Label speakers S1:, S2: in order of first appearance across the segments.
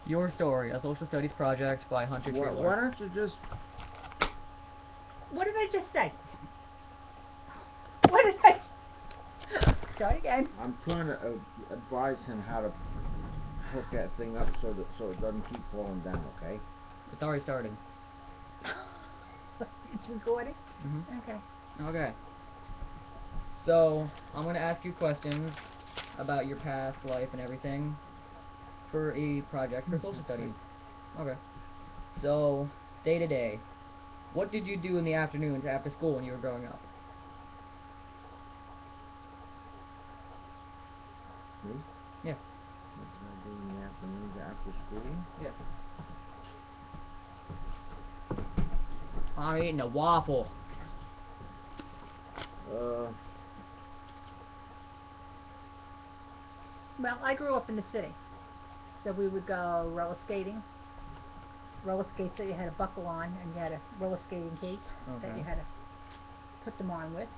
S1: Your Story, a social studies project by Hunter Treelor.
S2: Why don't you just...
S3: What did I just say? What did I... Start again.
S2: I'm trying to advise him how to hook that thing up so it doesn't keep falling down, okay?
S1: It's already started.
S3: It's recording?
S1: Mm-hmm.
S3: Okay.
S1: Okay. So, I'm going to ask you questions about your past life and everything for a project for social studies. Okay. So, day to day, what did you do in the afternoons after school when you were growing up?
S2: Me?
S1: Yeah.
S2: What did I do in the afternoons after school?
S1: Yeah. I'm eating a waffle.
S3: Well, I grew up in the city, so we would go roller skating. Roller skates that you had to buckle on, and you had a roller skating cape that you had to put them on with.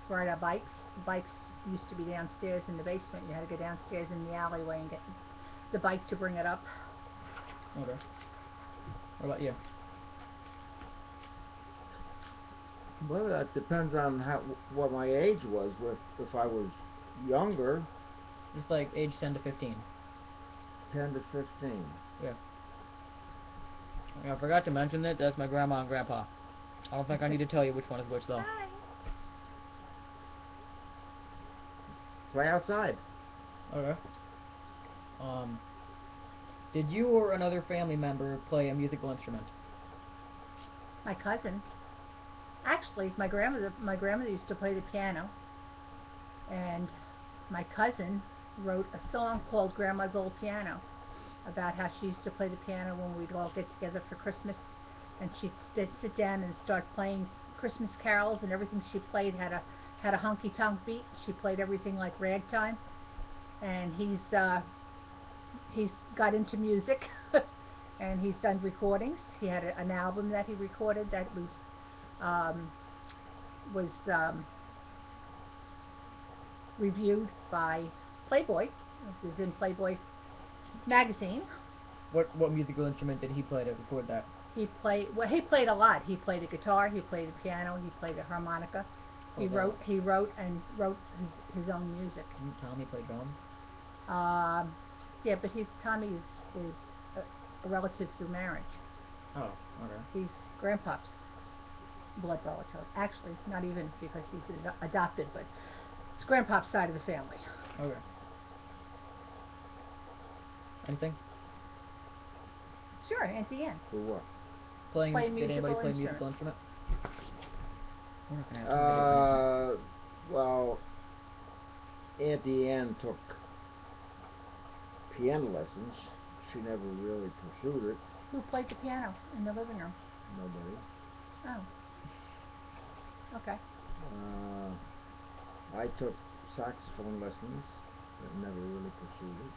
S3: Ride our bikes. The bikes used to be downstairs in the basement. You had to go downstairs in the alleyway and get the bike to bring it up.
S1: Okay. What about you?
S2: Well, that depends on what my age was. If I was younger,
S1: Just like age 10 to 15.
S2: 10 to 15.
S1: Yeah. I forgot to mention that that's my grandma and grandpa. I don't think I need to tell you which one is which though.
S3: Hi.
S2: Play outside.
S1: Okay. Did you or another family member play a musical instrument?
S3: My cousin. Actually, my grandmother used to play the piano, and my cousin wrote a song called Grandma's Old Piano about how she used to play the piano when we'd all get together for Christmas, and she'd sit down and start playing Christmas carols, and everything she played had a honky tonk beat. She played everything like ragtime, and he's got into music, and he's done recordings. He had an album that he recorded that um, was reviewed by Playboy. It was in Playboy magazine.
S1: What musical instrument did he play to record that?
S3: He played a lot. He played a guitar. He played a piano. He played a harmonica. He wrote his own music.
S1: Didn't Tommy play drums?
S3: Yeah, but Tommy is a relative through marriage.
S1: Oh, okay.
S3: He's Grandpa's blood relative. Actually, not even because he's adopted, but it's Grandpa's side of the family.
S1: Okay. Anything?
S3: Sure, Auntie Anne.
S2: For what?
S1: Did anybody play a musical instrument? We're not gonna have
S2: time well, Auntie Anne took piano lessons. She never really pursued it.
S3: Who played the piano in the living room?
S2: Nobody.
S3: Oh. Okay.
S2: I took saxophone lessons, but never really pursued it.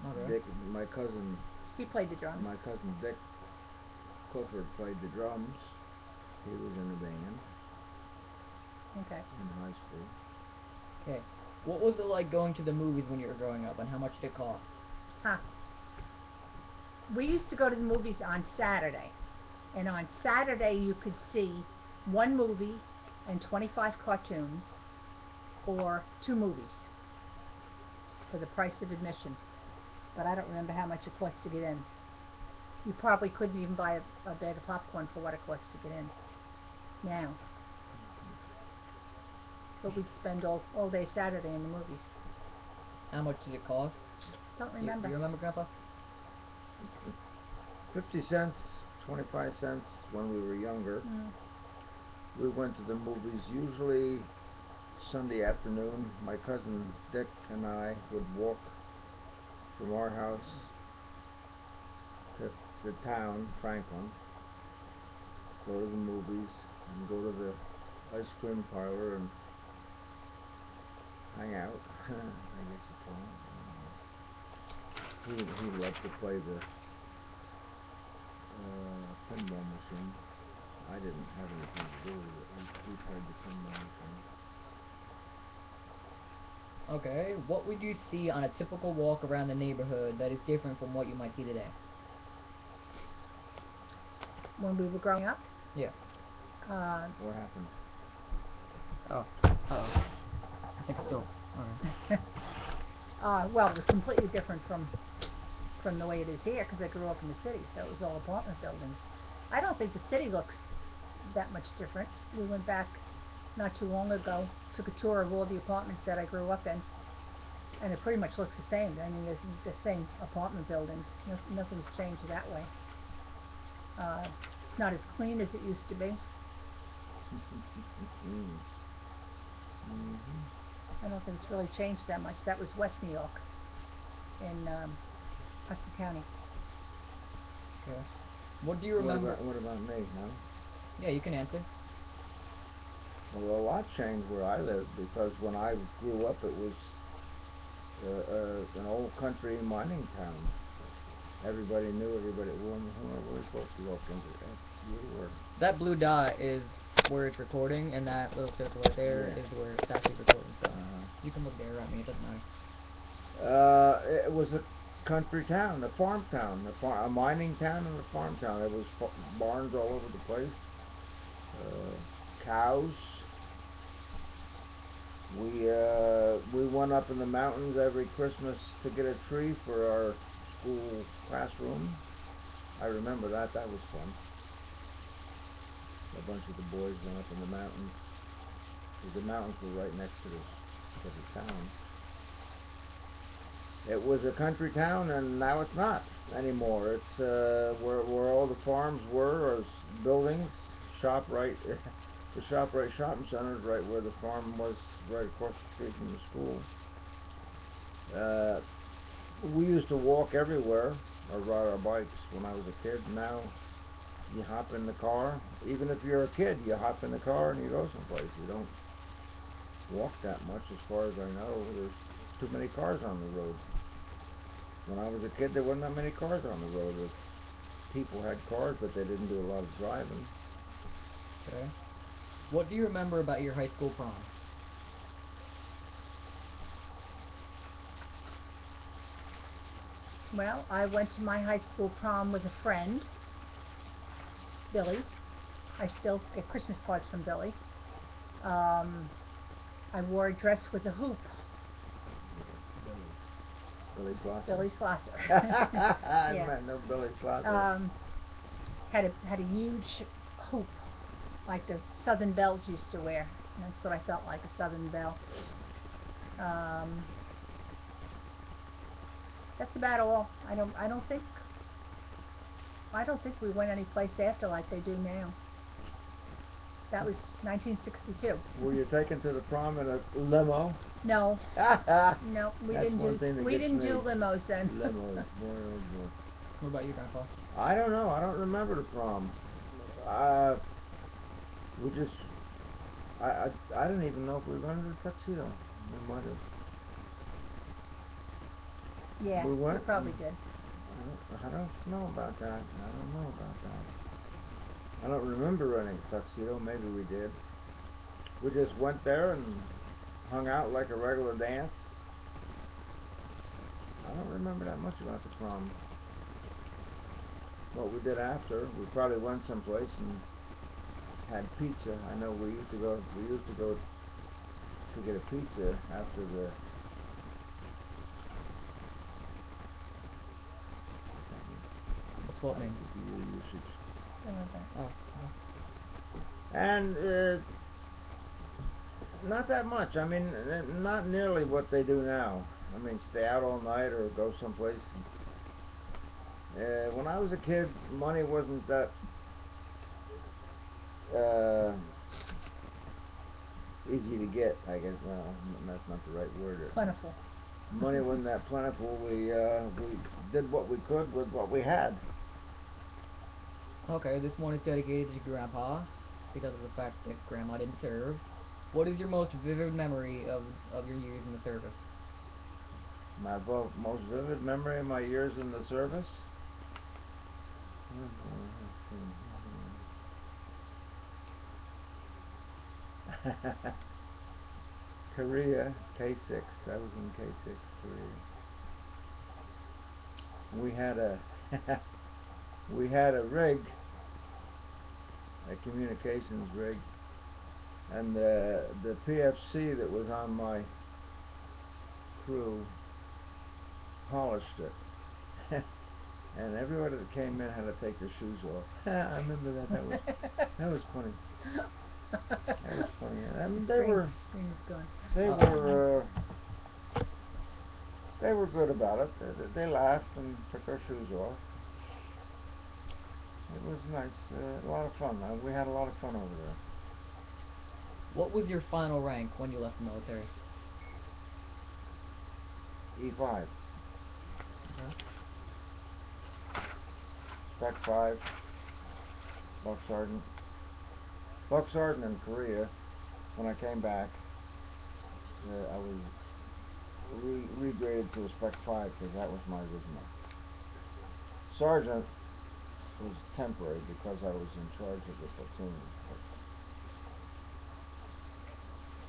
S1: Okay.
S2: Dick, my cousin.
S3: He played the drums.
S2: My cousin Dick Clifford played the drums. He was in a band.
S3: Okay.
S2: In high school.
S1: Okay. What was it like going to the movies when you were growing up, and how much did it cost?
S3: We used to go to the movies on Saturday, and on Saturday you could see one movie and 25 cartoons, or 2 movies for the price of admission. But I don't remember how much it cost to get in. You probably couldn't even buy a bag of popcorn for what it costs to get in now. But we'd spend all day Saturday in the movies.
S1: How much did it cost?
S3: Don't remember.
S1: Do you remember, Grandpa?
S2: 50 cents, 25 cents when we were younger. We went to the movies usually Sunday afternoon. My cousin Dick and I would walk from our house to the town, Franklin, go to the movies, and go to the ice cream parlor and hang out, I guess you call it. He loved to play the pinball machine. I didn't have anything to do with it. He played the pinball machine.
S1: Okay, what would you see on a typical walk around the neighborhood that is different from what you might see today?
S3: When we were growing up,
S1: Yeah.
S2: What happened?
S1: Oh. Uh-oh. I think it's still. Okay.
S3: well, it was completely different from the way it is here because I grew up in the city, so it was all apartment buildings. I don't think the city looks that much different. We went back not too long ago, took a tour of all the apartments that I grew up in, and it pretty much looks the same. I mean, there's the same apartment buildings. Nothing's changed that way. It's not as clean as it used to be. I don't think it's really changed that much. That was West New York in Hudson County.
S1: Okay. What do you remember?
S2: What about me, no?
S1: Yeah, you can answer.
S2: Well, a lot changed where I lived because when I grew up, it was an old country mining town. Everybody knew everybody. Well, where were we supposed to go? You were.
S1: That blue dot is where it's recording, and that little circle right there is where it's actually recording. So you can look there at me. It doesn't matter.
S2: It was a country town, a farm town, a mining town and a farm town. There was barns all over the place, cows. We went up in the mountains every Christmas to get a tree for our school classroom. I remember that. That was fun. A bunch of the boys went up in the mountains. The mountains were right next to the town. It was a country town, and now it's not anymore. It's where all the farms were, or buildings. ShopRite, the ShopRite shopping center is right where the farm was, right across the street from the school. We used to walk everywhere or ride our bikes when I was a kid. Now you hop in the car. Even if you're a kid, you hop in the car and you go someplace. You don't walk that much, as far as I know. There's too many cars on the road. When I was a kid, there wasn't that many cars on the road. People had cars, but they didn't do a lot of driving.
S1: Okay. What do you remember about your high school prom?
S3: Well, I went to my high school prom with a friend, Billy. I still get Christmas cards from Billy. I wore a dress with a hoop.
S2: Billy Slosser?
S3: Billy Slosser.
S2: I met no Billy Slosser.
S3: Had a huge hoop, like the Southern Belles used to wear. That's what I felt like, a Southern Belle. That's about all. I don't think we went any place after like they do now. That was 1962.
S2: Were you taken to the prom in a limo?
S3: No. No, we didn't do limos then.
S2: Limos, boy, oh boy.
S1: What about you, Grandpa?
S2: I don't know. I don't remember the prom. We just. I didn't even know if we were under a tuxedo. We might have.
S3: Yeah, we probably did.
S2: I don't know about that. I don't remember running a tuxedo. Maybe we did. We just went there and hung out like a regular dance. I don't remember that much about the prom. What we did after, we probably went someplace and had pizza. I know we used to go to get a pizza after the.
S1: What's what name?
S3: Oh.
S2: And not that much. I mean, not nearly what they do now. I mean, stay out all night or go someplace. When I was a kid, money wasn't that easy to get. I guess. Well, that's not the right word.
S3: Plentiful.
S2: Money wasn't that plentiful. We did what we could with what we had.
S1: Okay, this one is dedicated to Grandpa because of the fact that Grandma didn't serve. What is your most vivid memory of your years in the service?
S2: My most vivid memory of my years in the service? Korea, K6. I was in K6, Korea. We had a we had a rig, a communications rig, and the PFC that was on my crew polished it. And everybody that came in had to take their shoes off. I remember that. That was funny. That was funny. I mean,
S3: Screen is gone.
S2: they were good about it. They laughed and took our shoes off. It was nice. A lot of fun. We had a lot of fun over there.
S1: What was your final rank when you left the military?
S2: E5.
S1: Okay.
S2: Spec 5. Buck Sergeant. Buck Sergeant in Korea. When I came back, I was regraded to a Spec 5 because that was my original. Sergeant was temporary because I was in charge of the platoon. But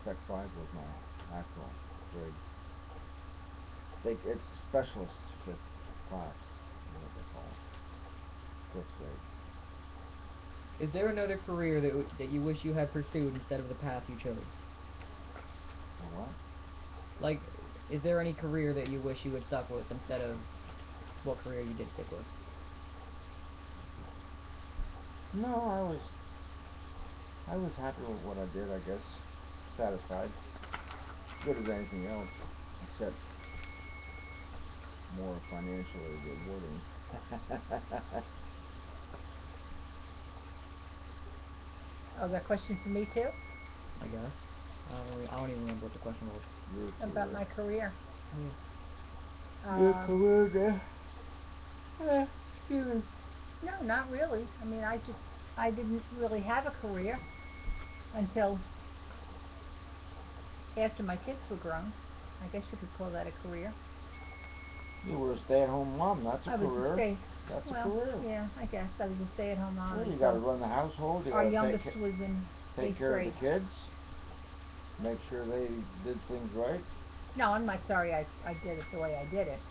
S2: Spec 5 was my actual grade. It's specialist fifth class, is what they call it. Fifth grade.
S1: Is there another career that you wish you had pursued instead of the path you chose?
S2: What?
S1: Like, is there any career that you wish you had stuck with instead of what career you did stick with?
S2: No, I was happy with what I did, I guess. Satisfied. Good as anything else, except more financially rewarding.
S3: Oh, that question for me too?
S1: I guess. I don't even remember what the question was.
S3: About my career.
S2: Your career, excuse me.
S3: No, not really. I mean, I didn't really have a career until after my kids were grown. I guess you could call that a career.
S2: You were a stay-at-home mom. That's a career. That's a career.
S3: Yeah, I guess I was a stay-at-home mom.
S2: Well, you
S3: so
S2: got to run the household. You
S3: our
S2: got to
S3: youngest was in
S2: take
S3: 8th
S2: care
S3: grade.
S2: of the kids. Make sure they did things right.
S3: No, I'm not sorry I did it the way I did it.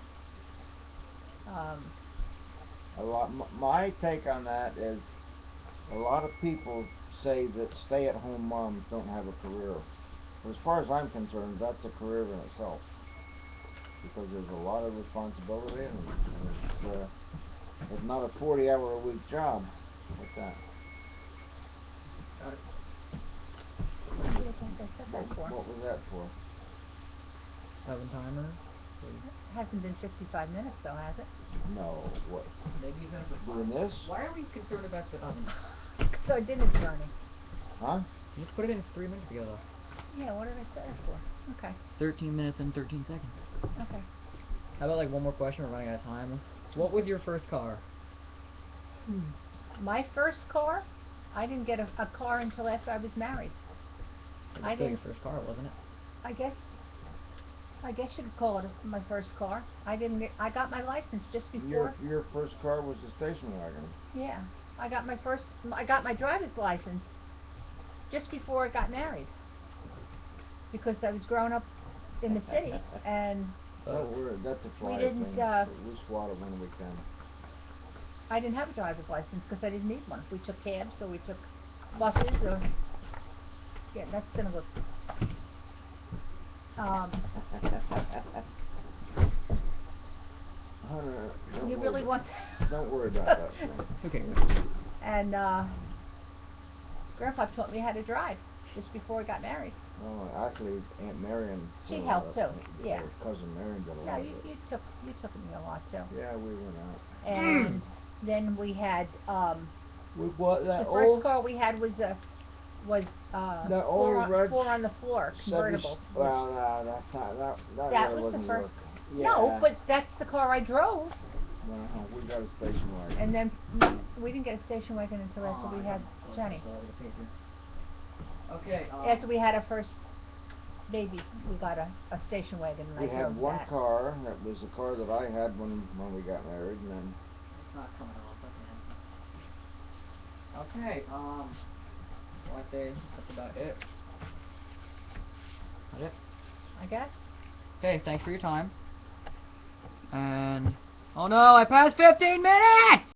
S2: My take on that is a lot of people say that stay-at-home moms don't have a career. But as far as I'm concerned, that's a career in itself. Because there's a lot of responsibility and it's not a 40-hour-a-week job like that.
S1: Got it.
S3: What do you think I said that for?
S2: What was that for?
S1: Oven timer?
S3: It hasn't been 55 minutes though, has it?
S2: No, what?
S1: Maybe you've had it for
S2: Doing this?
S1: Why are we concerned about the oven?
S3: So our dinner's burning.
S2: Huh?
S1: You just put it in 3 minutes ago though.
S3: Yeah, what did I set it for? Okay.
S1: 13 minutes and 13 seconds.
S3: Okay.
S1: How about like one more question? We're running out of time. What was your first car?
S3: My first car? I didn't get a car until after I was married.
S1: It was still your first car, wasn't it?
S3: I guess you could call it my first car. I got my license just before.
S2: Your first car was a station wagon.
S3: Yeah. I got my driver's license just before I got married. Because I was growing up in the city and
S2: that's a fly
S3: we didn't
S2: thing. We swat it when we can.
S3: I didn't have a driver's license because I didn't need one. We took cabs or we took buses or yeah, that's gonna look
S2: Hunter,
S3: you really want
S2: don't worry about that.
S1: Okay.
S3: And Grandpa taught me how to drive just before I got married.
S2: Oh, actually, Aunt Marion.
S3: She helped too. Yeah.
S2: Cousin Marion did a lot of it.
S3: You took me a lot too.
S2: Yeah, we went out.
S3: And then we had
S2: we bought that
S3: the first car we had was four on the floor convertible.
S2: Well, that's not that.
S3: That
S2: really
S3: was the
S2: wasn't
S3: first.
S2: Yeah.
S3: No, but that's the car I drove.
S2: No, we got a station wagon.
S3: And then we didn't get a station wagon until after we had Jenny.
S1: Okay.
S3: After we had our first baby, we got a station wagon and I drove that.
S2: We had one car. That was the car that I had when we got married, and then.
S1: It's not coming off. Okay. Well, I say that's about it. That it?
S3: I guess.
S1: Okay, thanks for your time. And oh no, I passed 15 minutes!